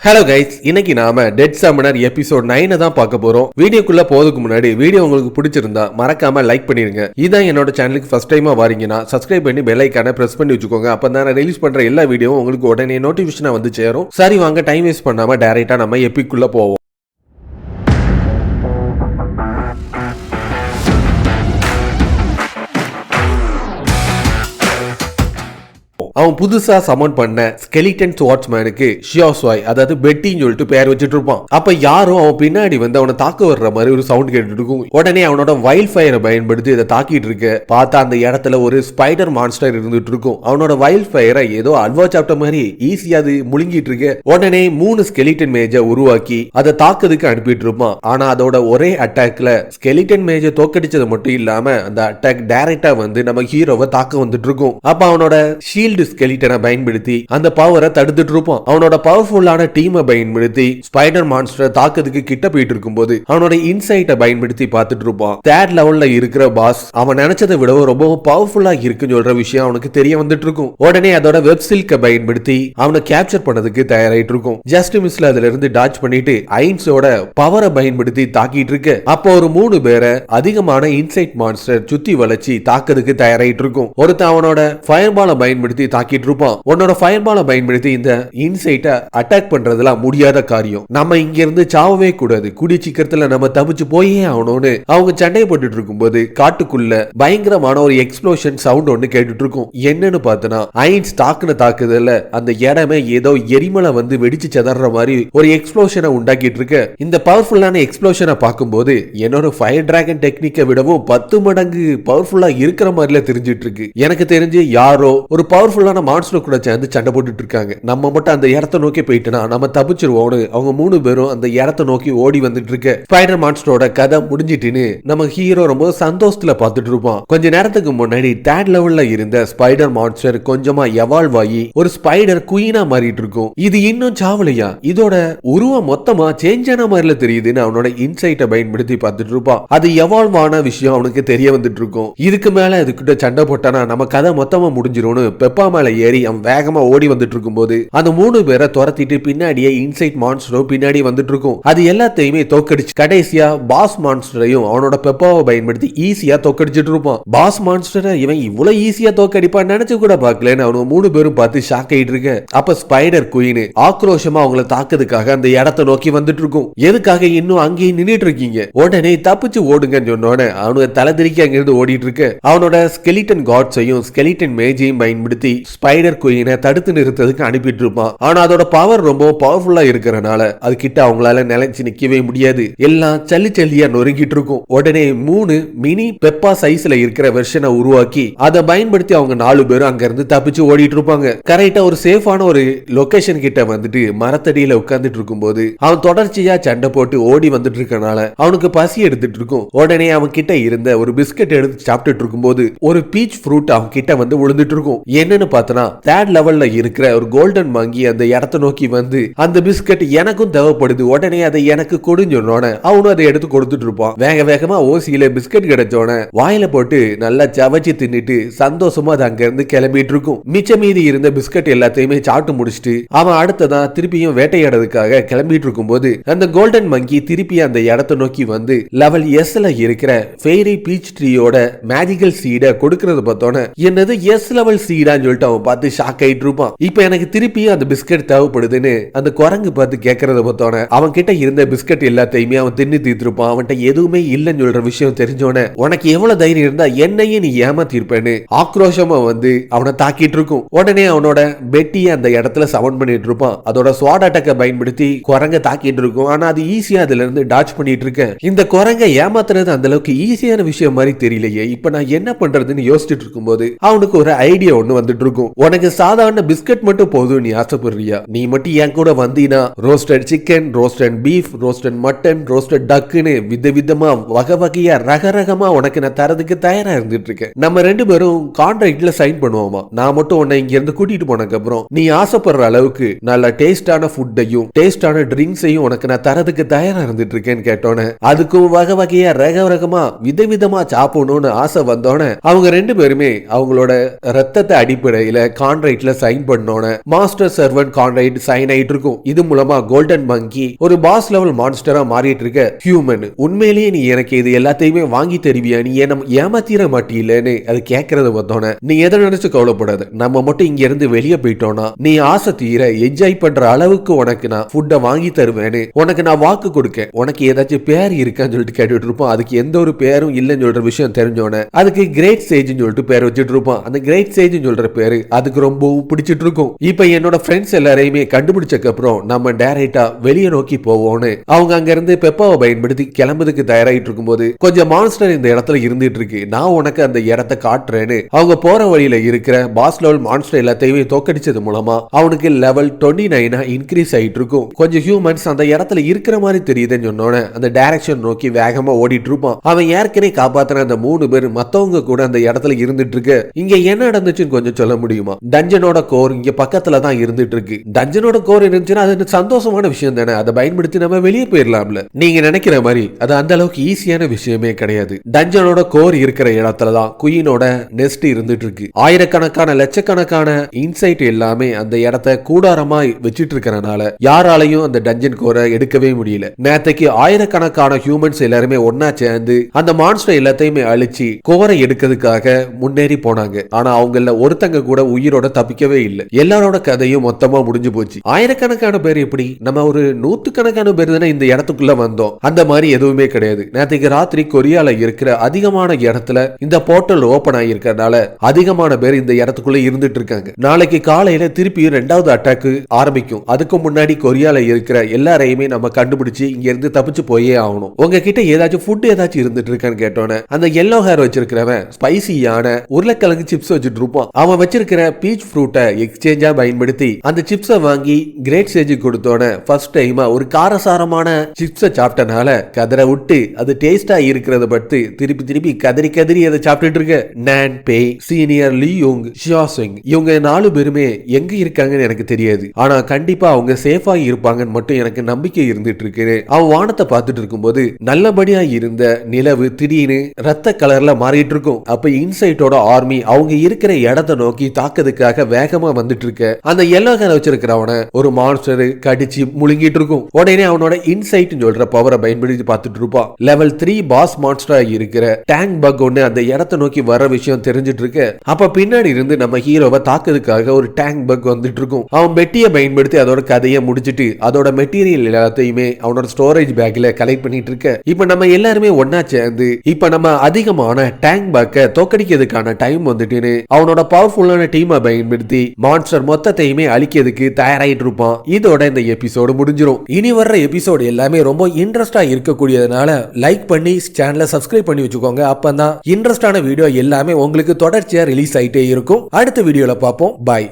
Hello guys, இன்னைக்கு நாம dead summoner episode 9 தான் பார்க்க போறோம். வீடியோக்குள்ள போறதுக்கு முன்னாடி வீடியோ உங்களுக்கு பிடிச்சிருந்தா மறக்காம லைக் பண்ணிருங்க. இதான் என்னோட சேனலுக்கு ஃபர்ஸ்ட் டைமா வாரீங்கன்னா சப்ஸ்கிரைப் பண்ணி பெல் ஐகானை பிரஸ் பண்ணி வச்சுக்கோங்க. அப்பதான் நான் ரிலீஸ் பண்ற எல்லா வீடியோவும் உங்களுக்கு உடனே நோட்டிபிகேஷனா வந்து சேரும். சரி வாங்க, டைம் வேஸ்ட் பண்ணாம டைரக்டா நம்ம எபிக்குள்ள போவோம். அவன் புதுசா சமன் பண்ண ஸ்கெலிட்டன் ஸ்வாட்ஸ்மேனுக்கு ஷியோஸ்வாய், அதாவது பெட்டின்னு சொல்லிட்டு பேர் வச்சுட்டு இருப்பான். அப்ப யாரும் அவன் பின்னாடி வந்து அவனை தாக்க வர்ற மாதிரி ஒரு சவுண்ட் கேட்டுட்டு இருக்கும். உடனே அவனோட வைல்ட் ஃபயரை பயன்படுத்தி இதை தாக்கிட்டு இருக்க பார்த்தா அந்த இடத்துல ஒரு ஸ்பைடர் மான்ஸ்டர் இருந்துட்டு இருக்கும். அவனோட வைல்ட் ஃபயரை ஏதோ அல்வா சாப்பிட்ட மாதிரி ஈஸியா அது முழுங்கிட்டு இருக்க. உடனே 3 ஸ்கெலிட்டன் மேஜை உருவாக்கி அதை தாக்குறதுக்கு அனுப்பிட்டு இருப்பான். ஆனா அதோட ஒரே அட்டாக்ல ஸ்கெலிட்டன் மேஜை தோக்கடிச்சது மட்டும் இல்லாம அந்த அட்டாக் டைரக்டா வந்து நம்ம ஹீரோவை தாக்க வந்துட்டு இருக்கும். அப்ப அவனோட ஷீல்டு ஸ்கெலிட்டனை பயன்படுத்தி அந்த பவரை தடுத்துட்டு இருப்பான். அவனோட பவர்ஃபுல்லான டீமை பயன்படுத்தி ஸ்பைடர் மான்ஸ்டர் தாக்குறதுக்கு கிட்ட போயிட்டு இருக்கும்போது அவனோட இன்சைட்டை பயன்படுத்தி பார்த்துட்டு இருப்பான். தேர்ட் லெவல்ல இருக்கிற பாஸ் அவன் நினைச்சதை விட ரொம்பவும் பவர்ஃபுல்லா இருக்குன்னு சொல்ற விஷயம் அவனுக்கு தெரிய வந்துட்டு இருக்கும். உடனே அதோட வெப் சில்கை பயன்படுத்தி அவனை கேப்சர் பண்ணதுக்கு தயாராயிட்டு இருக்கும். ஜஸ்ட் மிஸ்ல அதுல இருந்து டாச் பண்ணிட்டு ஐன்ஸோட பவரை பயன்படுத்தி தாக்கிட்டு இருக்கு. அப்போ ஒரு 3 பேரை அதிகமான இன்சைட் மான்ஸ்டர் சுத்தி வளைச்சி தாக்குறதுக்கு தயாராயிட்டு இருக்கும். ஒருத்தன் அவனோட ஃபயர்பாலை பயன்படுத்தி தாக்கிட்டு இருப்பான். உன்னோட ஃபயர்பாலை பயன்படுத்தி இந்த இன்சைட்டை அட்டாக் பண்றதுலாம் முடியாத காரியம். நம்ம இங்க இருந்து சாவவே கூடாது, கூடிய சீக்கிரத்துல நம்ம தப்பிச்சு போயே ஆகணும்னு அவங்க சண்டை போட்டுட்டு இருக்கும்போது காட்டுக்குள்ள பயங்கரமான ஒரு எக்ஸ்ப்ளோஷன் சவுண்ட் ஒன்னு கேட்டுட்டு இருக்கும். என்னன்னு பார்த்தனா ஐன்ஸ் தாக்குன தாக்குதல்ல அந்த இடமே ஏதோ எரிமலை வந்து வெடிச்சு செதற மாதிரி ஒரு எக்ஸ்ப்ளோஷனை உண்டாக்கிட்டு இருக்கு. இந்த பவர்ஃபுல்லான எக்ஸ்ப்ளோஷனை பார்க்கும்போது என்னோட ஃபயர் டிராகன் டெக்னிக்கை விடவும் 10 மடங்கு பவர்ஃபுல்லா இருக்கிற மாதிரில தெரிஞ்சிட்டு இருக்கு. எனக்கு தெரிஞ்சு யாரோ ஒரு பவர்ஃபுல்லான மான்ஸ்டர் கூட சேர்ந்து சண்டை போட்டுட்டு இருக்காங்க. நம்ம மட்டும் அந்த இடத்தை நோக்கி போயிட்டோம்னா நம்ம தப்பிச்சிருவோம்னு அவங்க 3 பேரும் அந்த இடத்தை நோக்கி ஓடி வந்துட்டு இருக்கு. ஸ்பைடர் மான்ஸ்டரோட கதை முடிஞ்சிட்டுன்னு நம்ம ஹீரோ ரொம்ப சந்தோஷத்துல பார்த்துட்டு இருப்பான். கொஞ்ச நேரத்துக்கு முன்னாடி தேர்ட் லெவல்ல இருந்த ஸ்பைடர் மான்ஸ்டர் கொஞ்சமா எவால்வ் ஆகி ஒரு ஸ்பைடர் குயினா மாறிட்டு இருக்கும். இது இன்னும் சாவலையா, இதோட உருவம் மொத்தமா சேஞ்ச் ஆன மாதிரில தெரியுதுன்னு அவனோட இன்சைட்டை பயன்படுத்தி பார்த்துட்டு இருப்பான். அது எவால்வ் ஆன விஷயம் அவனுக்கு தெரிய வந்துட்டு இருக்கும். இதுக்கு மேல இதுக்கிட்ட சண்டை போட்டானா நம்ம கதை மொத்தமா முடிஞ்சிரும்னு பெப்பா மேல ஏறி அவன் வேகமா ஓடி வந்துட்டு இருக்கும்போது அந்த 3 பேரை துரத்திட்டு பின்னாடியே இன்சைட் மான்ஸ்டரும் பின்னாடி வந்துட்டு இருக்கும். அது எல்லாத்தையுமே தோக்கடிச்சு கடைசியா பாஸ் மான்ஸ்டரையும் அவனோட பெப்பாவை பயன்படுத்தி ஈஸியா தோக்கடிச்சிட்டு இருப்பான். பாஸ் மான்ஸ்டரை இவன் இவ்வளவு ஈஸியா தோக்கடிப்பான் நினைச்சு கூட பார்க்கலன்னு அவனுக்கு 3 பேரும் பார்த்து ஷாக் ஆயிட்டு இருக்க. அப்ப ஸ்பைடர் குயின் ஆக்ரோஷமா அவங்களை தாக்குறதுக்காக அந்த இடத்தை நோக்கி வந்துட்டு இருக்கும். எதுக்காக இன்னும் அங்கேயே நின்னுட்டு இருக்கீங்க, உடனே தப்பிச்சு ஓடுங்கன்னு சொன்னோட அவனுக்கு தலைதிரிக்கி அங்கிருந்து ஓடிட்டு இருக்கு. அவனோட ஸ்கெலிட்டன் காட்ஸையும் ஸ்கெலிட்டன் மேஜையும் பயன்படுத்தி ஸ்பைடர் குயினை தடுத்து நிறுத்ததுக்கு அனுப்பிட்டு இருப்பான். ஆனா அதோட பவர் ரொம்ப பவர்ஃபுல்லா இருக்கிறனால அது கிட்ட அவங்களால நிலைச்சு நிக்கவே முடியாது. எல்லாம் சல்லி சல்லியா நொறுங்கிட்டு இருக்கும். உடனே 3 மினி பெப்பா சைஸ்ல இருக்கிற வெர்ஷனை உருவாக்கி அதை பயன்படுத்தி அவங்க 4 பேரும் அங்க இருந்து தப்பிச்சு ஓடிட்டு இருப்பாங்க. கரெக்டா ஒரு சேஃபான ஒரு லொகேஷன் கிட்ட வந்துட்டு மரத்தடியில உட்கார்ந்துட்டு இருக்கும்போது அவன் தொடர்ச்சியா சண்டை போட்டு ஓடி வந்துட்டு இருக்கனால அவனுக்கு பசி எடுத்துட்டு இருக்கும். உடனே அவன் கிட்ட இருந்த ஒரு பிஸ்கட் எடுத்து சாப்பிட்டுட்டு இருக்கும்போது ஒரு பீச் ஃப்ரூட் அவன் கிட்ட வந்து விழுந்துட்டு இருக்கும். என்னன்னு பார்த்தனா தேர்ட் லெவல்ல இருக்கிற ஒரு கோல்டன் மங்கி அந்த இடத்தை நோக்கி வந்து அந்த பிஸ்கட் எனக்கும் தேவைப்படுது, உடனே அதை எனக்கு கொடுஞ்சோன்னு அவனும் அதை எடுத்து கொடுத்துட்டு இருப்பான். வேக வேகமா ஓசியில பிஸ்கட் கிடைச்சோன வாயில போட்டு நல்லா சவச்சி தின்னுட்டு சந்தோஷமா அது அங்க இருந்து கிளம்பிட்டு இருக்கும். மிச்ச மீதி இருந்த பிஸ்கட் எல்லாத்தையுமே சாப்பிட்டு முடிச்சுட்டு அவன் அடுத்ததான் திருப்பியும் வேட்டையாடுறதுக்காக கிளம்பிட்டு இருக்கும் போது அந்த கோல்டன் மங்கி திருப்பி அந்த இடத்தை நோக்கி வந்து லெவல் எஸ்ல இருக்கிற ஃபெய்ரி பீச் ட்ரீயோட மேஜிக்கல் சீடை கொடுக்கறது பார்த்தோன்னே என்னது எஸ் லெவல் சீடான்னு சொல்லிட்டு அவன் பார்த்து ஷாக் ஆயிட்டு இருப்பான். இப்ப எனக்கு திருப்பியும் அந்த பிஸ்கட் தேவைப்படுதுன்னு அந்த குரங்கு பார்த்து கேட்கறத பார்த்தோன்னே அவன் கிட்ட இருந்த பிஸ்கட் எல்லாத்தையுமே அவன் தின்னு தீர்த்திருப்பான். அவன்கிட்ட எதுவுமே இல்லைன்னு சொல்ற விஷயம் தெரிஞ்சோன்னே உனக்கு எவ்வளவு தைரியம் இருந்தா என்னையே நீ ஏமாத்திருப்பேன்னு ஆக்ரோஷமா வந்து அவனை தாக்கிட்டு இருக்கும். உடனே அவனோட பெட்டியை அந்த இடத்துல சமன் பண்ணிட்டு இருப்பான். அதோட ஸ்வாட் அட்டாக்கை பயன்படுத்தி குரங்க தாக்கிட்டு இருக்கும். ஆனா அது ஈஸியா அதுல இருந்து டாச் பண்ணிட்டு இருக்க. இந்த குரங்க ஏமாத்துறது அந்த அளவுக்கு ஈஸியான விஷயம் மாதிரி தெரியலையே, இப்ப நான் என்ன பண்றதுன்னு யோசிச்சுட்டு இருக்கும்போது அவனுக்கு ஒரு ஐடியா ஒண்ணு வந்துட்டு இருக்கும். உனக்கு சாதாரண பிஸ்கட் மட்டும் போதும் நீ ஆசைப்படுறியா, நீ மட்டும் என் கூட வந்தீனா roasted chicken, roasted beef, roasted mutton, roasted டக்குன்னு விதவிதமா வகை வகையா ரகரகமா உனக்கு நான் தரதுக்கு தயாரா இருந்துட்டு இருக்கேன். நம்ம 2 பேரும் கான்ட்ராக்ட்ல சைன் பண்ணுவோமா, நான் மட்டும் உன்னை இங்க இருந்து கூட்டிட்டு போனதுக்கு அப்புறம் நீ ஆசைப்படுற அளவுக்கு நல்ல டேஸ்டான ஃபுட்டையும் டேஸ்டான ட்ரிங்க்ஸையும் உனக்கு நான் தரதுக்கு தயாரா இருந்துட்டு இருக்கேன்னு கேட்டோன்னே அதுக்கும் வகை வகையா ரகரகமா விதவிதமா சாப்பிடணும்னு ஆசை வந்தோன்னே அவங்க 2 பேருமே அவங்களோட ரத்தத்தை அடிப்படை அடிப்படையில கான்ட்ராக்ட்ல சைன் பண்ணோன மாஸ்டர் சர்வன்ட் கான்ட்ராக்ட் சைன் ஆயிட்டு இருக்கும். இது மூலமா கோல்டன் மங்கி ஒரு பாஸ் லெவல் மான்ஸ்டரா மாறிட்டு இருக்க ஹியூமன். உண்மையிலேயே நீ எனக்கு இது எல்லாத்தையுமே வாங்கி தருவியா, நீ நம்ம ஏமாத்திர மாட்டீங்களேன்னு அது கேட்கறது பார்த்தோன்னே நீ எதை நினைச்சு கவலைப்படாது, நம்ம மட்டும் இங்க இருந்து வெளியே போயிட்டோம்னா நீ ஆசை தீர என்ஜாய் பண்ற அளவுக்கு உனக்கு நான் ஃபுட்டை வாங்கி தருவேன்னு உனக்கு நான் வாக்கு கொடுக்க. உனக்கு ஏதாச்சும் பேர் இருக்கான்னு சொல்லிட்டு கேட்டுட்டு இருப்போம். அதுக்கு எந்த ஒரு பேரும் இல்லைன்னு சொல்ற விஷயம் தெரிஞ்சோன்னே அதுக்கு கிரேட் சேஜ்னு சொல்லிட்டு பேர் வச்சுட்டு இருப்போம். அந்த கிரேட் சேஜ்னு சொல்ற பேரு அதுக்கு ரொம்பவும் பிடிச்சிட்டு இருக்கும். இப்ப என்னோட ஃப்ரெண்ட்ஸ் எல்லாரையுமே கண்டுபிடிச்சக்கு அப்புறம் நம்ம டைரக்டா வெளியே நோக்கி போவோம்னு அவங்க அங்க இருந்து பெப்பாவை பயன்படுத்தி கிளம்புறதுக்கு தயாராயிட்டு இருக்கும்போது கொஞ்சம் மான்ஸ்டர் இந்த இடத்துல இருந்துட்டு இருக்கு, நான் உனக்கு அந்த இடத்தை காட்டுறேன்னு அவங்க போற வழியில இருக்கிற பாஸ் லெவல் மான்ஸ்டர் எல்லாத்தையுமே தோக்கடிச்சது மூலமா அவனுக்கு லெவல் 29 இன்க்ரீஸ் ஆயிட்டு இருக்கும். கொஞ்சம் ஹியூமன்ஸ் அந்த இடத்துல இருக்கிற மாதிரி தெரியுதுன்னு சொன்னோன்னே அந்த டைரக்ஷன் நோக்கி வேகமா ஓடிட்டு இருப்பான். அவன் ஏற்கனவே காப்பாத்தின அந்த 3 பேர் மத்தவங்க கூட அந்த இடத்துல இருந்துட்டு இருக்கு. இங்க என்ன நடந்துச்சுன்னு கொஞ்சம் சொல்ல முடியுமா? டஞ்சனோட கோர் இங்க பக்கத்துல தான் இருந்துட்டு இருக்கு. டஞ்சனோட கோர் இருந்துச்சுன்னா அது சந்தோஷமான விஷயம் தானே, அதை பயன்படுத்தி நம்ம வெளியே போயிடலாம்ல. நீங்க நினைக்கிற மாதிரி அது அந்த அளவுக்கு ஈஸியான விஷயமே கிடையாது. டஞ்சனோட கோர் இருக்கிற இடத்துல தான் குயினோட நெஸ்ட் இருந்துட்டு இருக்கு. ஆயிரக்கணக்கான லட்சக்கணக்கான இன்சைட் எல்லாமே அந்த இடத்தை கூடாரமா வச்சிட்டு இருக்கறனால யாராலையும் அந்த டஞ்சன் கோரை எடுக்கவே முடியல. நேத்தைக்கு ஆயிரக்கணக்கான ஹியூமன்ஸ் எல்லாருமே ஒன்னா சேர்ந்து அந்த மான்ஸ்டர் எல்லாத்தையுமே அழிச்சு கோரை எடுக்கிறதுக்காக முன்னேறி போனாங்க. ஆனா அவங்கள ஒருத்தங்க கூட உயிரோட தப்பிக்கவே இல்லை. எல்லாரோட கதையும் மொத்தமா முடிஞ்சு போச்சு. ஆயிரக்கணக்கான பேர் எப்படி, நம்ம ஒரு 100கணக்கான பேர் தானே இந்த இடத்துக்குள்ள வந்தோம், அந்த மாதிரி எதுவுமே கிடையாது. நேற்றுக்கு ராத்திரி கொரியால இருக்கிற அதிகமான இடத்துல இந்த போர்ட்டல் ஓபன் ஆகியிருக்கிறதுனால அதிகமான பேர் இந்த இடத்துக்குள்ள இருந்துட்டு இருக்காங்க. நாளைக்கு காலையில திருப்பி 2வது அட்டாக் ஆரம்பிக்கும். அதுக்கு முன்னாடி கொரியால இருக்கிற எல்லாரையுமே நம்ம கண்டுபிடிச்சு இங்க இருந்து தப்பிச்சு போயே ஆகணும். உங்ககிட்ட ஏதாச்சும் ஃபுட் ஏதாச்சும் இருந்துட்டு இருக்கான்னு கேட்டோன்னே அந்த எல்லோ ஹேர் வச்சிருக்கிறவன் ஸ்பைசியான உருளைக்கிழங்கு சிப்ஸ் வச்சுட்டு இருப்பான். அவன் வச்சிருக்கிற பீச் ஃப்ரூட்டை எக்ஸ்சேஞ்சா பயன்படுத்தி அந்த சிப்ஸை வாங்கி கிரேட் சேஜ் கொடுத்தோன்னே ஃபர்ஸ்ட் டைமா ஒரு காரசாரமான சிப்ஸை சாப்பிட்டனால கதரை விட்டு அது டேஸ்டா இருக்கிறத பட்டு திருப்பி திருப்பி கதறி கதறி அதை சாப்பிட்டுட்டு இருக்க. நான் பே, சீனியர் லீ யோங், ஷியாசிங் இவங்க 4 பேருமே எங்க இருக்காங்கன்னு எனக்கு தெரியாது. ஆனா கண்டிப்பா அவங்க சேஃபா இருப்பாங்கன்னு மட்டும் எனக்கு நம்பிக்கை இருந்துட்டு இருக்கு. அவன் வானத்தை பார்த்துட்டு இருக்கும்போது நல்லபடியா இருந்த நிலவு திடீர்னு ரத்த கலர்ல மாறிட்டு இருக்கும். அப்ப இன்சைட்டோட ஆர்மி அவங்க இருக்கிற இடத்தை நோக்கி தாக்குறதுக்காக வேகமா வந்துட்டு இருக்க. அந்த எல்லோ கலர் வச்சிருக்கிறவன ஒரு மான்ஸ்டர் கடிச்சு முழுங்கிட்டு இருக்கும். உடனே அவனோட இன்சைட் சொல்ற பவரை பயன்படுத்தி பார்த்துட்டு இருப்பான். லெவல் 3 பாஸ் மான்ஸ்டரா இருக்கிற டேங்க் பக் ஒன்னு அந்த இடத்தை நோக்கி வர விஷயம் தெரிஞ்சிட்டு இருக்கு. அப்ப பின்னாடி இருந்து நம்ம ஹீரோவை தாக்குறதுக்காக ஒரு டேங்க் பக் வந்துட்டு இருக்கும். அவன் பெட்டியை பயன்படுத்தி அதோட கதையை முடிச்சிட்டு அதோட மெட்டீரியல் எல்லாத்தையுமே அவனோட ஸ்டோரேஜ் பேக்ல கலெக்ட் பண்ணிட்டு இருக்க. இப்ப நம்ம எல்லாருமே ஒன்னா சேர்ந்து இப்ப நம்ம அதிகமான டேங்க் பேக்க தோக்கடிக்கிறதுக்கான டைம் வந்துட்டுன்னு அவனோட பவர்ஃபுல்லான டீமை பயன்படுத்தி மான்ஸ்டர் மொத்தத்தையுமே அழிக்கிறதுக்கு தயாராயிட்டு இருப்பான். இதோட இந்த எபிசோடு முடிஞ்சிடும். இனி வர்ற எபிசோடு எல்லாமே ரொம்ப இன்ட்ரெஸ்டா இருக்கக்கூடியதுனால லைக் பண்ணி சேனலை சப்ஸ்கிரைப் பண்ணி வச்சுக்கோங்க. அப்பதான் இன்ட்ரெஸ்டான வீடியோ எல்லாமே உங்களுக்கு தொடர்ச்சியா ரிலீஸ் ஆயிட்டே இருக்கும். அடுத்த வீடியோல பார்ப்போம். பாய்.